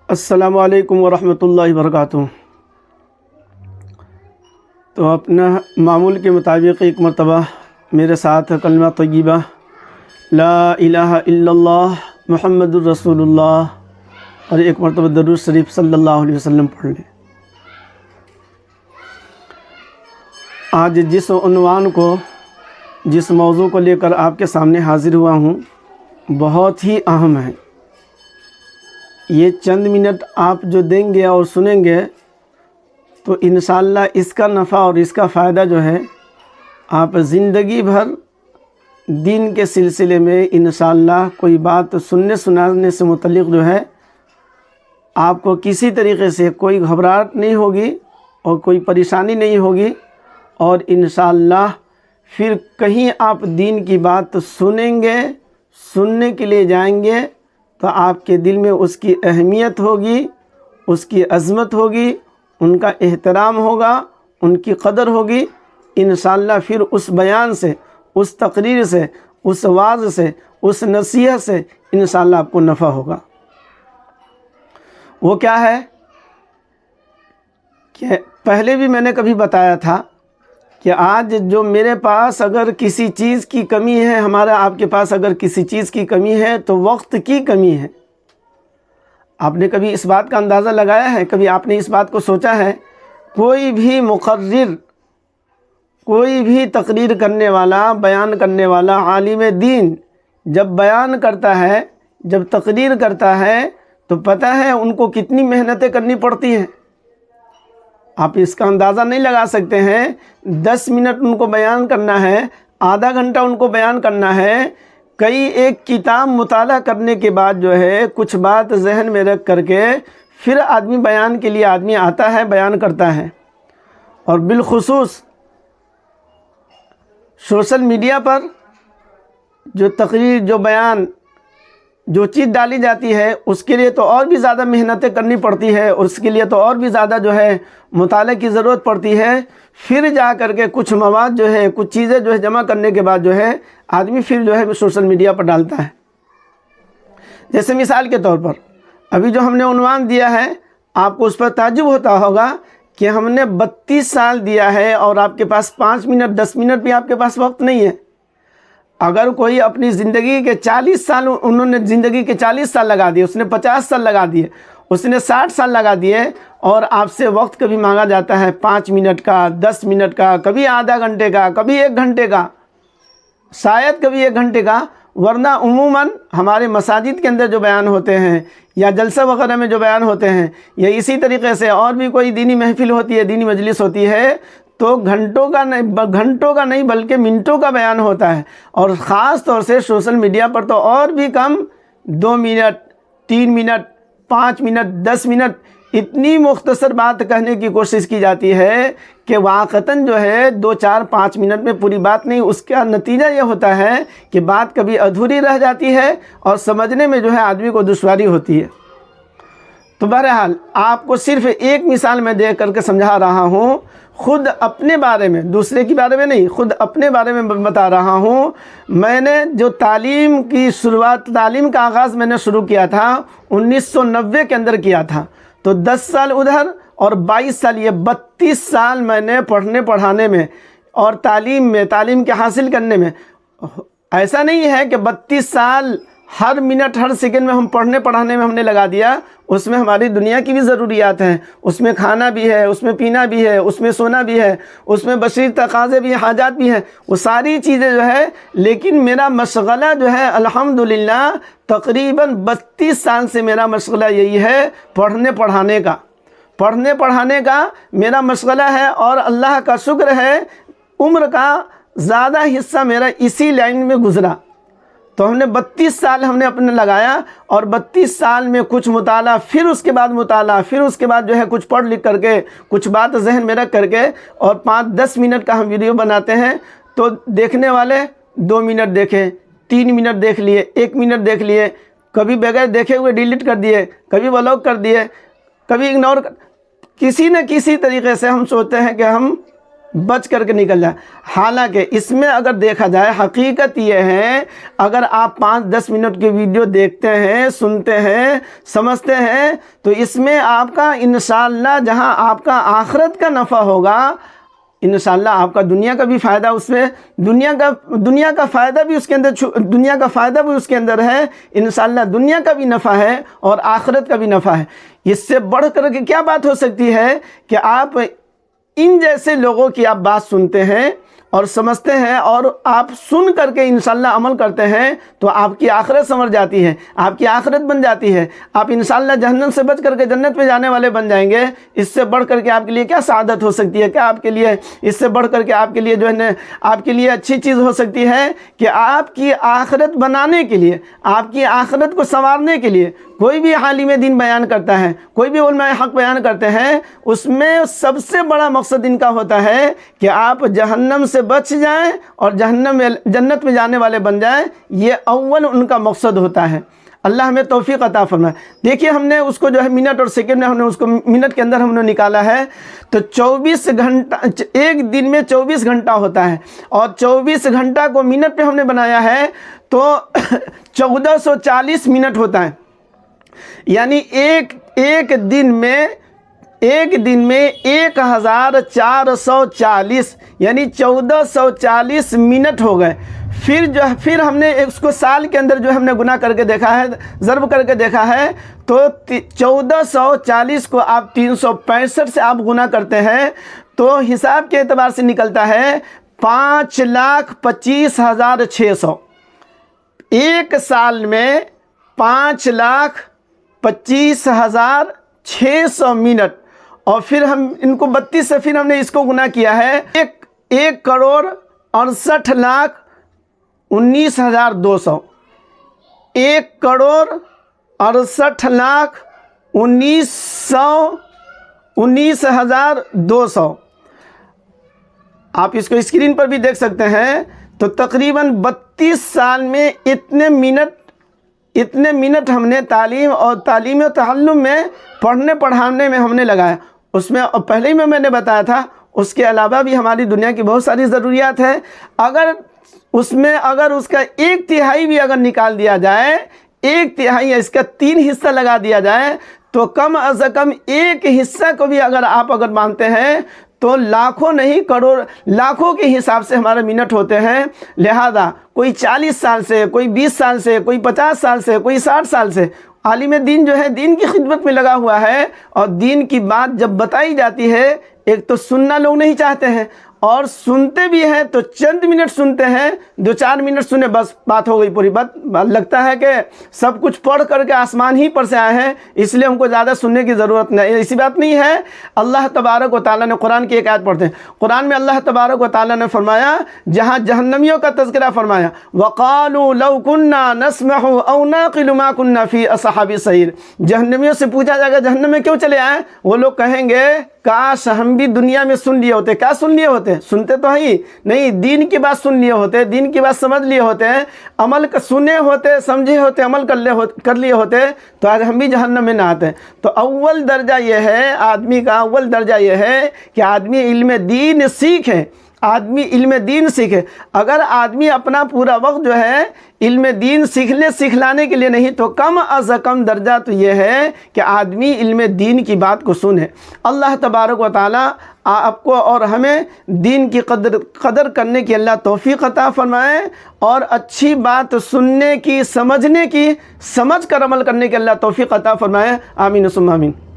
السلام علیکم ورحمۃ اللہ وبرکاتہ۔ تو اپنا معمول کے مطابق ایک مرتبہ میرے ساتھ کلمہ طیبہ لا الہ الا اللہ محمد الرسول اللہ اور ایک مرتبہ درود شریف صلی اللہ علیہ وسلم پڑھ لیں۔ آج جس عنوان کو، جس موضوع کو لے کر آپ کے سامنے حاضر ہوا ہوں بہت ہی اہم ہے۔ یہ چند منٹ آپ جو دیں گے اور سنیں گے تو انشاءاللہ اس کا نفع اور اس کا فائدہ جو ہے آپ زندگی بھر دین کے سلسلے میں انشاءاللہ کوئی بات سننے سنانے سے متعلق جو ہے آپ کو کسی طریقے سے کوئی گھبراہٹ نہیں ہوگی اور کوئی پریشانی نہیں ہوگی، اور انشاءاللہ پھر کہیں آپ دین کی بات سنیں گے، سننے کے لیے جائیں گے تو آپ کے دل میں اس کی اہمیت ہوگی، اس کی عظمت ہوگی، ان کا احترام ہوگا، ان کی قدر ہوگی۔ انشاءاللہ پھر اس بیان سے، اس تقریر سے، اس واعظ سے، اس نصیحت سے انشاءاللہ آپ کو نفع ہوگا۔ وہ کیا ہے کہ پہلے بھی میں نے کبھی بتایا تھا کہ آج جو میرے پاس اگر کسی چیز کی کمی ہے، ہمارا آپ کے پاس اگر کسی چیز کی کمی ہے تو وقت کی کمی ہے۔ آپ نے کبھی اس بات کا اندازہ لگایا ہے؟ کبھی آپ نے اس بات کو سوچا ہے؟ کوئی بھی مقرر، کوئی بھی تقریر کرنے والا، بیان کرنے والا عالم دین جب بیان کرتا ہے، جب تقریر کرتا ہے تو پتہ ہے ان کو کتنی محنتیں کرنی پڑتی ہیں۔ آپ اس کا اندازہ نہیں لگا سکتے ہیں۔ 10 منٹ ان کو بیان کرنا ہے، آدھا گھنٹہ ان کو بیان کرنا ہے، کئی ایک کتاب مطالعہ کرنے کے بعد جو ہے کچھ بات ذہن میں رکھ کر کے پھر آدمی بیان کے لیے آدمی آتا ہے، بیان کرتا ہے۔ اور بالخصوص سوشل میڈیا پر جو تقریر، جو بیان، جو چیز ڈالی جاتی ہے اس کے لیے تو اور بھی زیادہ محنتیں کرنی پڑتی ہے، اور اس کے لیے تو اور بھی زیادہ جو ہے مطالعے کی ضرورت پڑتی ہے۔ پھر جا کر کے کچھ مواد جو ہے، کچھ چیزیں جو ہے جمع کرنے کے بعد جو ہے آدمی پھر جو ہے سوشل میڈیا پر ڈالتا ہے۔ جیسے مثال کے طور پر ابھی جو ہم نے عنوان دیا ہے، آپ کو اس پر تعجب ہوتا ہوگا کہ ہم نے 32 سال دیا ہے اور آپ کے پاس 5 منٹ 10 منٹ بھی آپ کے پاس وقت نہیں ہے۔ اگر کوئی اپنی زندگی کے 40 سال، انہوں نے زندگی کے 40 سال لگا دیے، اس نے 50 سال لگا دیے، اس نے 60 سال لگا دیے، اور آپ سے وقت کبھی مانگا جاتا ہے 5 منٹ کا، 10 منٹ کا، کبھی آدھا گھنٹے کا، کبھی 1 گھنٹے کا، شاید کبھی 1 گھنٹے کا۔ ورنہ عموماً ہمارے مساجد کے اندر جو بیان ہوتے ہیں یا جلسہ وغیرہ میں جو بیان ہوتے ہیں یا اسی طریقے سے اور بھی کوئی دینی محفل ہوتی ہے، دینی مجلس ہوتی ہے، تو گھنٹوں کا نہیں بلکہ منٹوں کا بیان ہوتا ہے۔ اور خاص طور سے سوشل میڈیا پر تو اور بھی کم، 2 منٹ، 3 منٹ، 5 منٹ، 10 منٹ، اتنی مختصر بات کہنے کی کوشش کی جاتی ہے کہ واقعتاً جو ہے 2 4 5 منٹ میں پوری بات نہیں، اس کا نتیجہ یہ ہوتا ہے کہ بات کبھی ادھوری رہ جاتی ہے اور سمجھنے میں جو ہے آدمی کو دشواری ہوتی ہے۔ تو بہرحال آپ کو صرف ایک مثال میں دے کر کے سمجھا رہا ہوں، خود اپنے بارے میں، دوسرے کے بارے میں نہیں، خود اپنے بارے میں بتا رہا ہوں۔ میں نے جو تعلیم کی شروعات، تعلیم کا آغاز میں نے شروع کیا تھا 1990 کے اندر کیا تھا، تو 10 سال ادھر اور 22 سال، یہ 32 سال میں نے پڑھنے پڑھانے میں اور تعلیم میں، تعلیم کے حاصل کرنے میں۔ ایسا نہیں ہے کہ 32 سال ہر منٹ ہر سیکنڈ میں ہم پڑھنے پڑھانے میں ہم نے لگا دیا، اس میں ہماری دنیا کی بھی ضروریات ہیں، اس میں کھانا بھی ہے، اس میں پینا بھی ہے، اس میں سونا بھی ہے، اس میں بشری تقاضے بھی، حاجات بھی ہیں، وہ ساری چیزیں جو ہے۔ لیکن میرا مشغلہ جو ہے الحمدللہ تقریباً 32 سال سے میرا مشغلہ یہی ہے، پڑھنے پڑھانے کا میرا مشغلہ ہے، اور اللہ کا شکر ہے عمر کا زیادہ حصہ میرا اسی لائن میں گزرا۔ تو ہم نے 32 سال ہم نے اپنے لگایا، اور 32 سال میں کچھ مطالعہ، پھر اس کے بعد مطالعہ، پھر اس کے بعد جو ہے کچھ پڑھ لکھ کر کے، کچھ بات ذہن میں رکھ کر کے، اور 5-10 منٹ کا ہم ویڈیو بناتے ہیں تو دیکھنے والے 2 منٹ دیکھیں، 3 منٹ دیکھ لیے، 1 منٹ دیکھ لیے، کبھی بغیر دیکھے ہوئے ڈیلیٹ کر دیے، کبھی بلاک کر دیے، کبھی اگنور کسی نہ کسی طریقے سے ہم سوچتے ہیں کہ ہم بچ کر کے نکل جائے۔ حالانکہ اس میں اگر دیکھا جائے حقیقت یہ ہے، اگر آپ 5-10 منٹ کی ویڈیو دیکھتے ہیں، سنتے ہیں، سمجھتے ہیں، تو اس میں آپ کا انشاءاللہ جہاں آپ کا آخرت کا نفع ہوگا، انشاءاللہ آپ کا دنیا کا بھی فائدہ اس میں، دنیا کا فائدہ بھی اس کے اندر، دنیا کا فائدہ بھی اس کے اندر ہے، انشاءاللہ دنیا کا بھی نفع ہے اور آخرت کا بھی نفع ہے۔ اس سے بڑھ کر کے کیا بات ہو سکتی ہے کہ آپ ان جیسے لوگوں کی آپ بات سنتے ہیں اور سمجھتے ہیں، اور آپ سن کر کے انشاءاللہ عمل کرتے ہیں، تو آپ کی آخرت سنور جاتی ہے، آپ کی آخرت بن جاتی ہے، آپ انشاءاللہ جہنم سے بچ کر کے جنت میں جانے والے بن جائیں گے۔ اس سے بڑھ کر کے آپ کے لیے کیا سعادت ہو سکتی ہے؟ کیا آپ کے لیے اس سے بڑھ کر کے آپ کے لیے جو ہے آپ کے لیے اچھی چیز ہو سکتی ہے کہ آپ کی آخرت بنانے کے لیے، آپ کی آخرت کو سنوارنے کے لیے کوئی بھی عالم دین بیان کرتا ہے، کوئی بھی علماء حق بیان کرتے ہیں، اس میں سب سے بڑا مقصد ان کا ہوتا ہے کہ آپ جہنم سے بچ جائیں اور جنت میں جانے والے بن جائیں۔ یہ اول ان کا مقصد ہوتا ہے۔ اللہ ہمیں توفیق عطا فرمائے۔ دیکھیے ہم نے اس کو جو ہے منٹ اور سیکنڈ میں ہم نے اس کو منٹ کے اندر ہم نے نکالا ہے، تو 24 گھنٹہ، ایک دن میں 24 گھنٹہ ہوتا ہے، اور 24 گھنٹہ کو منٹ پہ ہم نے بنایا ہے تو 1440 منٹ ہوتا ہے۔ یعنی ایک دن میں 1440 یعنی 1440 منٹ ہو گئے۔ پھر ہم نے اس کو سال کے اندر جو ہم نے گنا کر کے دیکھا ہے، ضرب کر کے دیکھا ہے، تو 1440 کو آپ 365 سے آپ گنا کرتے ہیں تو حساب کے اعتبار سے نکلتا ہے 5,25,600۔ ایک سال میں 5,25,600 منٹ، اور پھر ہم ان کو 32 سے پھر ہم نے اس کو گنا کیا ہے 1,68,19,200۔ 1,68,19,200۔ آپ اس کو اسکرین پر بھی دیکھ سکتے ہیں۔ تو تقریباً 32 سال میں اتنے منٹ ہم نے تعلیم و تعلم میں پڑھنے پڑھانے میں ہم نے لگایا۔ اس میں پہلے ہی میں نے بتایا تھا، اس کے علاوہ بھی ہماری دنیا کی بہت ساری ضروریات ہیں۔ اگر اس کا 1/3 بھی اگر نکال دیا جائے، 1/3 اس کا 3 حصہ لگا دیا جائے، تو کم از کم ایک حصہ کو بھی اگر مانتے ہیں تو لاکھوں نہیں کروڑ، لاکھوں کے حساب سے ہمارے منٹ ہوتے ہیں۔ لہذا کوئی 40 سال سے، کوئی 20 سال سے، کوئی 50 سال سے، کوئی 60 سال سے عالم دین جو ہے دین کی خدمت میں لگا ہوا ہے، اور دین کی بات جب بتائی جاتی ہے، ایک تو سننا لوگ نہیں چاہتے ہیں، اور سنتے بھی ہیں تو چند منٹ سنتے ہیں، 2-4 منٹ سنے بس بات ہو گئی پوری۔ بات لگتا ہے کہ سب کچھ پڑھ کر کے آسمان ہی پر سے آئے ہیں، اس لیے ہم کو زیادہ سننے کی ضرورت نہیں، ایسی بات نہیں ہے۔ اللہ تبارک و تعالیٰ نے قرآن کی ایک آیت پڑھتے ہیں، قرآن میں اللہ تبارک و تعالیٰ نے فرمایا، جہاں جہنمیوں کا تذکرہ فرمایا، وَقَالُوا لَوْ كُنَّا نَسْمَعُ أَوْ نَعْقِلُ مَا كُنَّا فِي أَصْحَابِ السَّعِيرِ۔ جہنمیوں سے پوچھا جائے گا جہنم میں کیوں چلے آئے؟ وہ لوگ کہیں گے کاش ہم بھی دنیا میں سن لیے ہوتے۔ کیا سن لیے ہوتے؟ سنتے تو ہی نہیں، دین کی بات سن لیے ہوتے، دین کی بات سمجھ لیے ہوتے ہیں، عمل سنے ہوتے، سمجھے ہوتے، عمل کر لیے ہوتے، تو آج ہم بھی جہنم میں نہ آتے۔ تو اول درجہ یہ ہے، آدمی کا اول درجہ یہ ہے کہ آدمی علم دین سیکھے، آدمی علم دین سیکھے۔ اگر آدمی اپنا پورا وقت جو ہے علم دین سکھلانے کے لیے نہیں، تو کم از کم درجہ تو یہ ہے کہ آدمی علم دین کی بات کو سنے۔ اللہ تبارک و تعالیٰ آپ کو اور ہمیں دین کی قدر کرنے کی اللہ توفیق عطا فرمائے، اور اچھی بات سننے کی، سمجھنے کی، سمجھ کر عمل کرنے کی اللہ توفیق عطا فرمائے۔ آمین ثم آمین۔